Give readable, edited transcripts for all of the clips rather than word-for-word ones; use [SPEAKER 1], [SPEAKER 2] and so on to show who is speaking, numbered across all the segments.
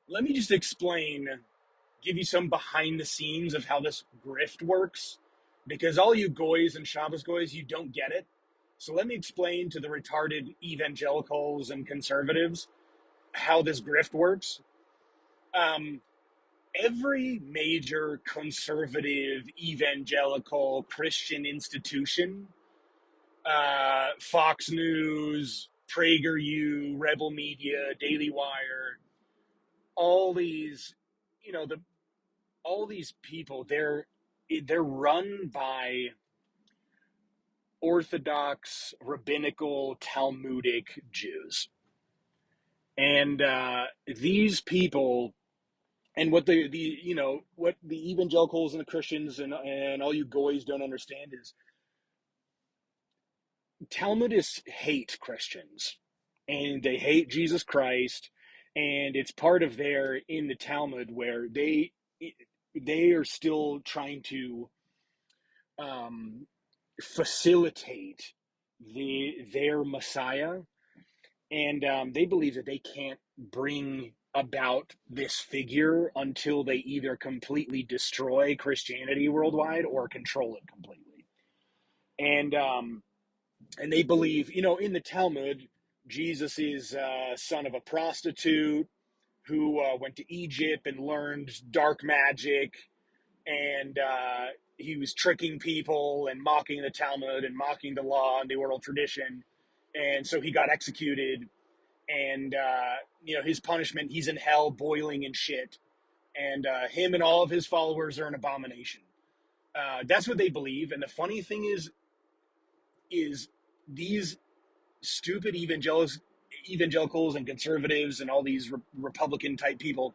[SPEAKER 1] let me just explain, give you some behind the scenes of how this grift works, because all you goys and Shabbos goys, you don't get it. So let me explain to the retarded evangelicals and conservatives how this grift works. Um, every major conservative evangelical Christian institution, Fox News, PragerU, Rebel Media, Daily Wire, all these, you know, the all these people, they're run by Orthodox, rabbinical, Talmudic Jews, and these people, and what the what the evangelicals and the Christians and all you goys don't understand is Talmudists hate Christians, and they hate Jesus Christ, and it's part of their in the Talmud where they are still trying to um, facilitate their Messiah, and they believe that they can't bring about this figure until they either completely destroy Christianity worldwide or control it completely. And and they believe, in the Talmud, Jesus is son of a prostitute who went to Egypt and learned dark magic, and he was tricking people and mocking the Talmud and mocking the law and the oral tradition, and so he got executed. And his punishment, he's in hell, boiling in shit, and him and all of his followers are an abomination. That's what they believe. And the funny thing is these stupid evangelicals and conservatives and all these Republican type people,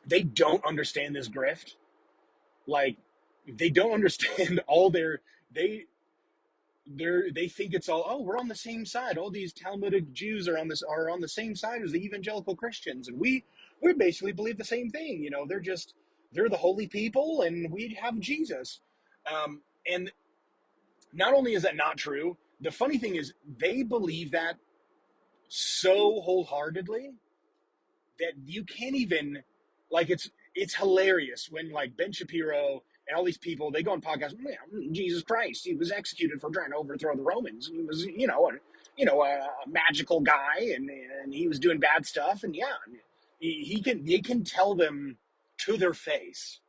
[SPEAKER 1] they don't understand this grift. Like, they don't understand all they think it's all, oh, we're on the same side. All these Talmudic Jews are on the same side as the evangelical Christians, and we basically believe the same thing. They're the holy people, and we have Jesus. And not only is that not true, the funny thing is they believe that so wholeheartedly that you can't even, like, it's hilarious when, like, Ben Shapiro and all these people, they go on podcasts. Jesus Christ, he was executed for trying to overthrow the Romans. He was, a magical guy, and he was doing bad stuff. And yeah, they can tell them to their face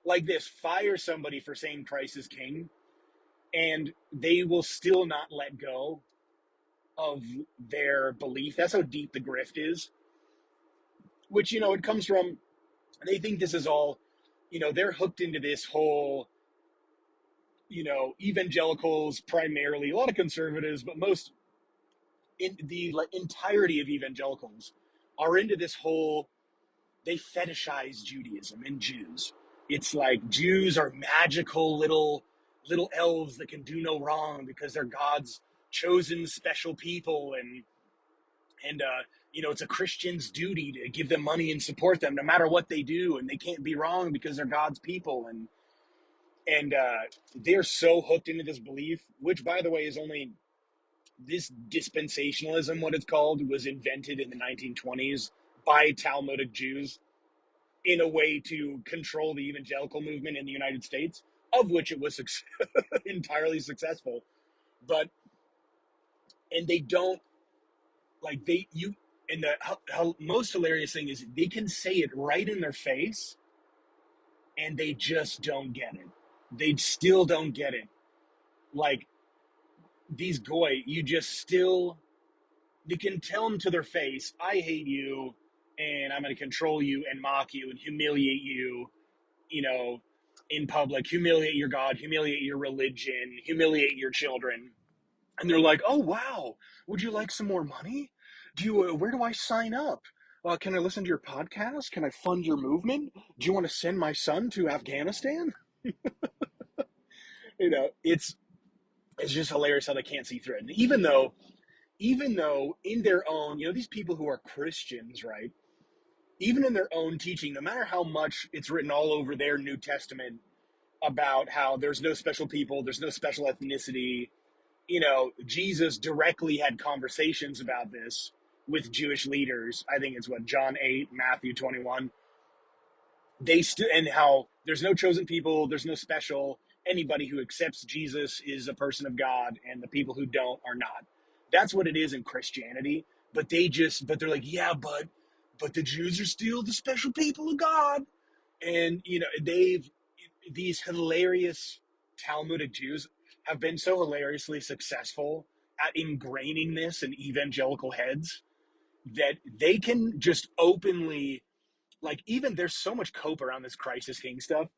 [SPEAKER 1] like this: fire somebody for saying Christ is king, and they will still not let go of their belief. That's how deep the grift is. Which, it comes from, they think this is all, they're hooked into this whole, evangelicals primarily, a lot of conservatives, but most, in the entirety of evangelicals are into this whole, they fetishize Judaism and Jews. It's like Jews are magical little elves that can do no wrong because they're God's chosen special people, and it's a Christian's duty to give them money and support them no matter what they do, and they can't be wrong because they're God's people. And they're so hooked into this belief, which, by the way, is only this dispensationalism, what it's called, was invented in the 1920s by Talmudic Jews in a way to control the evangelical movement in the United States, of which it was entirely successful. But and they don't like they you and the how most hilarious thing is they can say it right in their face, and they just don't get it. They still don't get it. Like, these goy, you just still, you can tell them to their face, I hate you, and I'm going to control you and mock you and humiliate you, you know, in public, humiliate your God, humiliate your religion, humiliate your children. And they're like, oh, wow, would you like some more money? Where do I sign up? Can I listen to your podcast? Can I fund your movement? Do you want to send my son to Afghanistan? It's just hilarious how they can't see through it. And even though in their own, these people who are Christians, right? Even in their own teaching, no matter how much it's written all over their New Testament about how there's no special people, there's no special ethnicity, Jesus directly had conversations about this with Jewish leaders. I think it's what, John 8, Matthew 21. They still, and how there's no chosen people, there's no special. Anybody who accepts Jesus is a person of God, and the people who don't are not. That's what it is in Christianity. But they're like, yeah, but the Jews are still the special people of God. And these hilarious Talmudic Jews have been so hilariously successful at ingraining this in evangelical heads that they can just openly, like, even there's so much cope around this crisis king stuff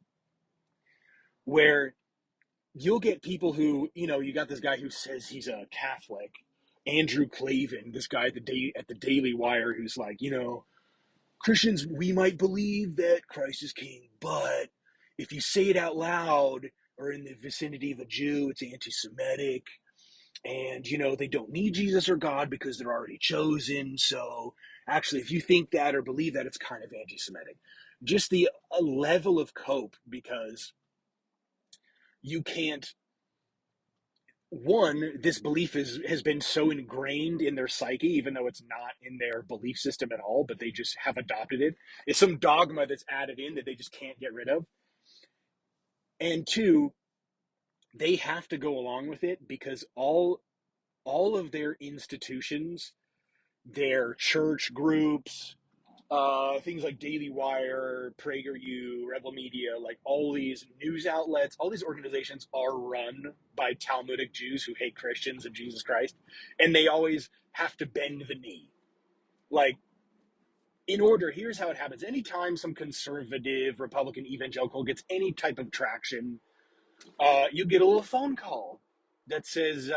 [SPEAKER 1] where you'll get people who, you got this guy who says he's a Catholic, Andrew Clavin, this guy at the Daily Wire, who's like, Christians, we might believe that Christ is king, but if you say it out loud or in the vicinity of a Jew, it's anti-Semitic. And, they don't need Jesus or God because they're already chosen. So actually, if you think that or believe that, it's kind of anti-Semitic. Just the a level of cope, because you can't, one, this belief has been so ingrained in their psyche, even though it's not in their belief system at all, but they just have adopted it. It's some dogma that's added in that they just can't get rid of. And two, they have to go along with it because all of their institutions, their church groups, things like Daily Wire, PragerU, Rebel Media, like all these news outlets, all these organizations are run by Talmudic Jews who hate Christians and Jesus Christ, and they always have to bend the knee. Like, here's how it happens. Anytime some conservative, Republican, evangelical gets any type of traction, you get a little phone call that says,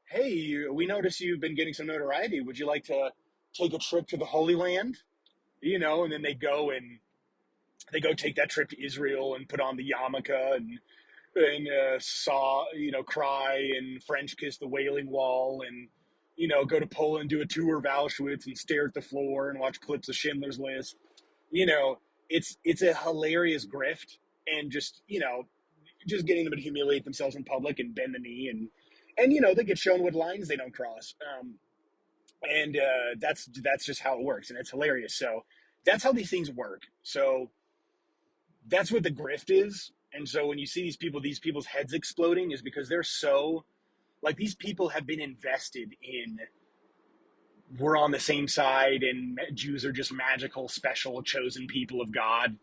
[SPEAKER 1] hey, we notice you've been getting some notoriety. Would you like to take a trip to the Holy Land? And then they go take that trip to Israel and put on the yarmulke and saw, cry and French kiss the Wailing Wall and, go to Poland, do a tour of Auschwitz and stare at the floor and watch clips of Schindler's List. You know, it's a hilarious grift, and just getting them to humiliate themselves in public and bend the knee, and they get shown what lines they don't cross. And that's just how it works, and it's hilarious. So that's how these things work. So that's what the grift is. And so when you see these people's heads exploding, is because they're so, like, these people have been invested in, we're on the same side and Jews are just magical, special, chosen people of God.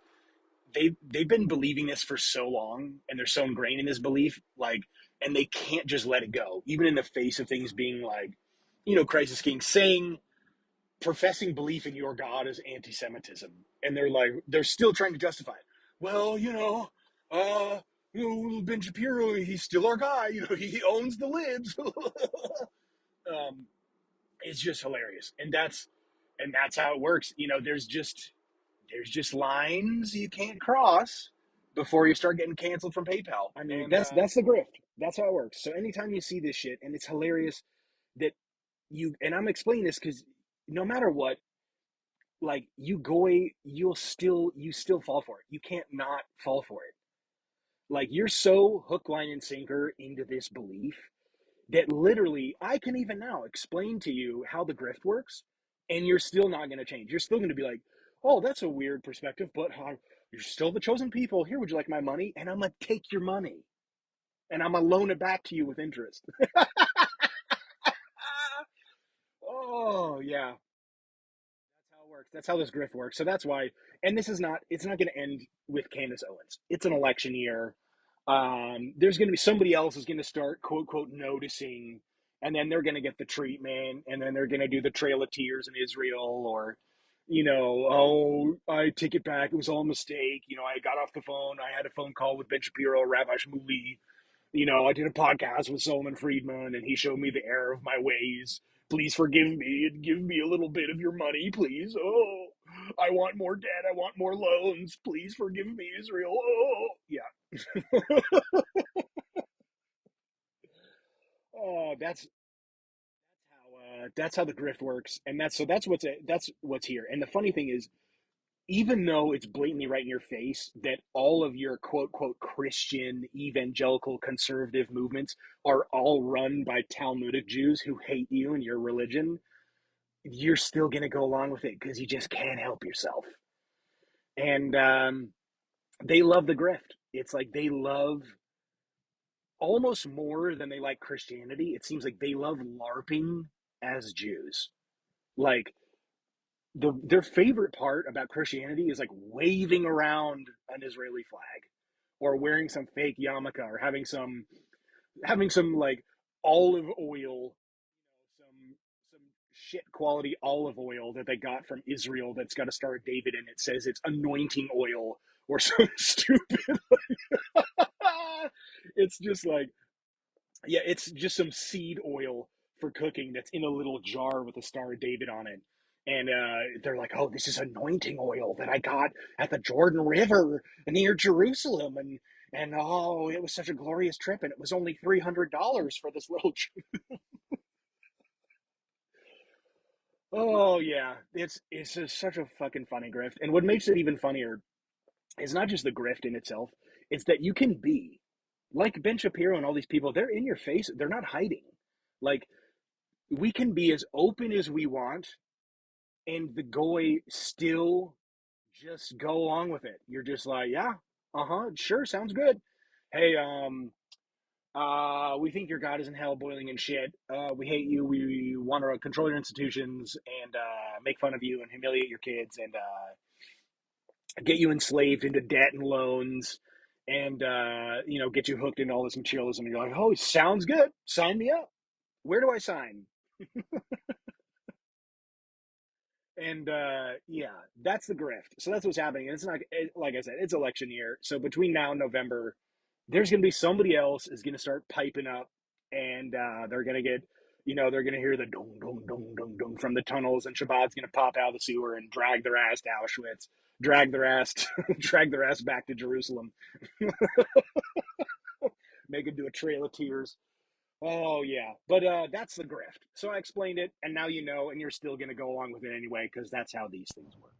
[SPEAKER 1] They've been believing this for so long, and they're so ingrained in this belief, like, and they can't just let it go, even in the face of things being like, crisis king, saying, professing belief in your God is anti-Semitism, and they're still trying to justify it. Well, Ben Shapiro, he's still our guy. He owns the libs. um, it's just hilarious, and that's how it works. There's just lines you can't cross before you start getting canceled from PayPal. I mean, that's the grift. That's how it works. So anytime you see this shit, and it's hilarious that and I'm explaining this because no matter what, like, you still fall for it. You can't not fall for it. Like, you're so hook, line, and sinker into this belief that literally I can even now explain to you how the grift works, and you're still not going to change. You're still going to be like, oh, that's a weird perspective, but you're still the chosen people. Here, would you like my money? And I'm going to take your money, and I'm going to loan it back to you with interest. Oh, yeah. That's how it works. That's how this grift works. So that's why, and it's not going to end with Candace Owens. It's an election year. There's going to be somebody else is going to start, quote, quote, noticing, and then they're going to get the treatment, and then they're going to do the Trail of Tears in Israel, or, oh, I take it back. It was all a mistake. I got off the phone. I had a phone call with Ben Shapiro, Rabbi Shmuley. I did a podcast with Solomon Friedman, and he showed me the error of my ways. Please forgive me and give me a little bit of your money, please. Oh, I want more debt. I want more loans. Please forgive me, Israel. Oh, yeah. Oh, that's how the grift works, and that's what's here. And the funny thing is, even though it's blatantly right in your face that all of your quote quote Christian evangelical conservative movements are all run by Talmudic Jews who hate you and your religion, you're still going to go along with it because you just can't help yourself. And they love the grift. It's like they love almost more than they like Christianity. It seems like they love LARPing as Jews. Like their favorite part about Christianity is like waving around an Israeli flag or wearing some fake yarmulke or having some like olive oil, some shit quality olive oil that they got from Israel that's got a Star of David and it says it's anointing oil or some stupid. It's just like, yeah, it's just some seed oil for cooking that's in a little jar with a Star of David on it. And they're like, oh, this is anointing oil that I got at the Jordan River near Jerusalem. And oh, it was such a glorious trip. And it was only $300 for this little. Oh, yeah. It's just such a fucking funny grift. And what makes it even funnier is not just the grift in itself, it's that you can be like Ben Shapiro and all these people, they're in your face, they're not hiding. Like, we can be as open as we want, and the goy still just go along with it. You're just like, yeah, sure, sounds good. Hey, we think your God is in hell, boiling in shit. We hate you. We want to control your institutions and make fun of you and humiliate your kids and get you enslaved into debt and loans and get you hooked into all this materialism. And you're like, oh, sounds good. Sign me up. Where do I sign? And yeah, that's the grift. So that's what's happening. And it's not like I said, it's election year. So between now and November, there's going to be somebody else is going to start piping up, and they're going to get, they're going to hear the dong dong dong dong dong from the tunnels, and Shabbat's going to pop out of the sewer and drag their ass to Auschwitz, drag their ass, drag their ass back to Jerusalem, make it do a trail of tears. Oh yeah, but that's the grift. So I explained it, and now you know, and you're still going to go along with it anyway because that's how these things work.